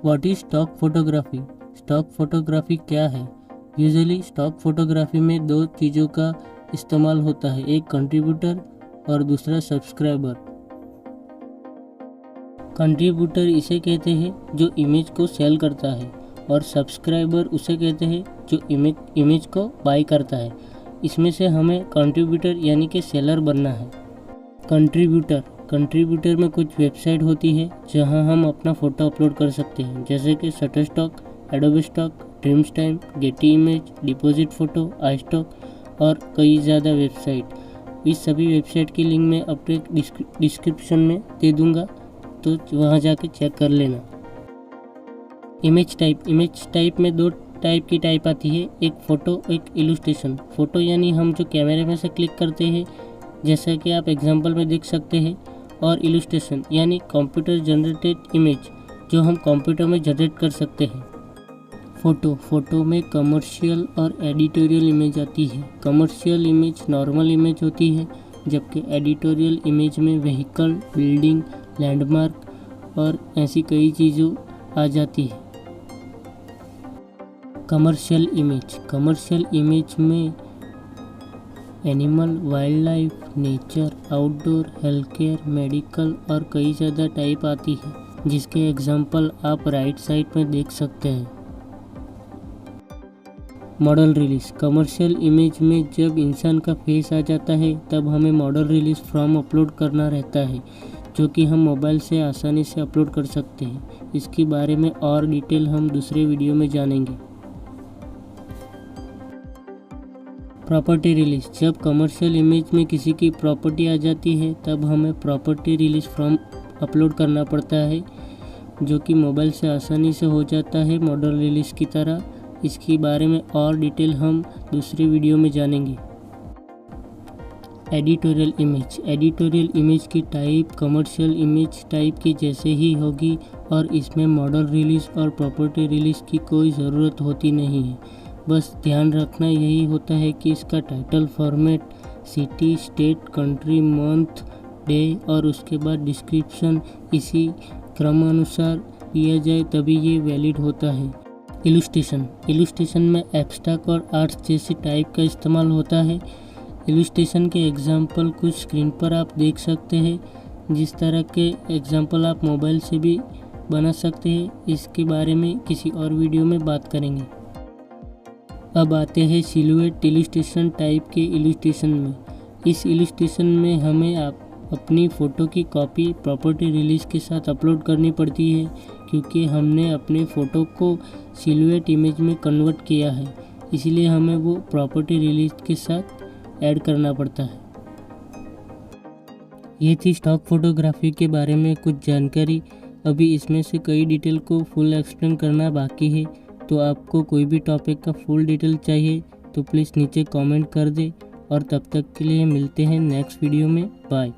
What is stock photography? Stock photography क्या है? Usually stock photography में दो चीज़ों का इस्तेमाल होता है, एक कंट्रीब्यूटर और दूसरा सब्सक्राइबर। कंट्रीब्यूटर इसे कहते हैं जो इमेज को सेल करता है और सब्सक्राइबर उसे कहते हैं जो इमेज को बाय करता है। इसमें से हमें कंट्रीब्यूटर यानी कि सेलर बनना है। कंट्रीब्यूटर में कुछ वेबसाइट होती है जहां हम अपना फ़ोटो अपलोड कर सकते हैं, जैसे कि Shutterstock, Adobe Stock, Dreamstime, Getty image, deposit photo, iStock और कई ज़्यादा वेबसाइट। इस सभी वेबसाइट की लिंक मैं अपने डिस्क्रिप्शन में दे दूँगा, तो वहाँ जाके चेक कर लेना। इमेज टाइप में दो टाइप की टाइप आती है, एक फ़ोटो, एक इलस्ट्रेशन। फ़ोटो यानी हम जो कैमरे में से क्लिक करते हैं, जैसा कि आप एग्जांपल में देख सकते हैं, और इलस्ट्रेशन यानी कंप्यूटर जनरेटेड इमेज जो हम कंप्यूटर में जनरेट कर सकते हैं। फ़ोटो में कमर्शियल और एडिटोरियल इमेज आती है। कमर्शियल इमेज नॉर्मल इमेज होती है, जबकि एडिटोरियल इमेज में व्हीकल, बिल्डिंग, लैंडमार्क और ऐसी कई चीज़ों आ जाती है। कमर्शियल इमेज में animal, wild life, nature, outdoor, health care, medical और कई ज़्यादा टाइप आती है, जिसके एग्जाम्पल आप राइट साइड में देख सकते हैं। Model release. कमर्शियल इमेज में जब इंसान का फेस आ जाता है तब हमें मॉडल रिलीज फॉर्म अपलोड करना रहता है, जो कि हम मोबाइल से आसानी से अपलोड कर सकते हैं। इसके बारे में और डिटेल हम दूसरे वीडियो में जानेंगे। Property release. जब कमर्शियल इमेज में किसी की प्रॉपर्टी आ जाती है तब हमें प्रॉपर्टी रिलीज फॉर्म अपलोड करना पड़ता है, जो कि मोबाइल से आसानी से हो जाता है मॉडल रिलीज की तरह। इसके बारे में और डिटेल हम दूसरी वीडियो में जानेंगे। एडिटोरियल इमेज की टाइप कमर्शियल इमेज टाइप की जैसे ही होगी और इसमें मॉडल रिलीज और प्रॉपर्टी रिलीज की कोई ज़रूरत होती नहीं है। बस ध्यान रखना यही होता है कि इसका title format city, state, country, month, day और उसके बाद डिस्क्रिप्शन इसी क्रमानुसार दिया जाए, तभी ये वैलिड होता है। इलस्ट्रेशन में एब्स्ट्रैक्ट और आर्ट्स जैसी टाइप का इस्तेमाल होता है। इलस्ट्रेशन के एग्जाम्पल कुछ स्क्रीन पर आप देख सकते हैं। जिस तरह के एग्जाम्पल आप मोबाइल से भी बना सकते हैं, इसके बारे में किसी और वीडियो में बात करेंगे। अब आते हैं सिलुएट इलस्ट्रेशन टाइप के इलस्ट्रेशन में। इस इलस्ट्रेशन में हमें अपनी फ़ोटो की कॉपी प्रॉपर्टी रिलीज के साथ अपलोड करनी पड़ती है, क्योंकि हमने अपने फ़ोटो को सिलुएट इमेज में कन्वर्ट किया है, इसलिए हमें वो प्रॉपर्टी रिलीज के साथ ऐड करना पड़ता है। ये थी स्टॉक फोटोग्राफी के बारे में कुछ जानकारी। अभी इसमें से कई डिटेल को फुल एक्सप्लेन करना बाकी है, तो आपको कोई भी टॉपिक का फुल डिटेल चाहिए तो प्लीज़ नीचे कमेंट कर दे। और तब तक के लिए मिलते हैं नेक्स्ट वीडियो में। बाय।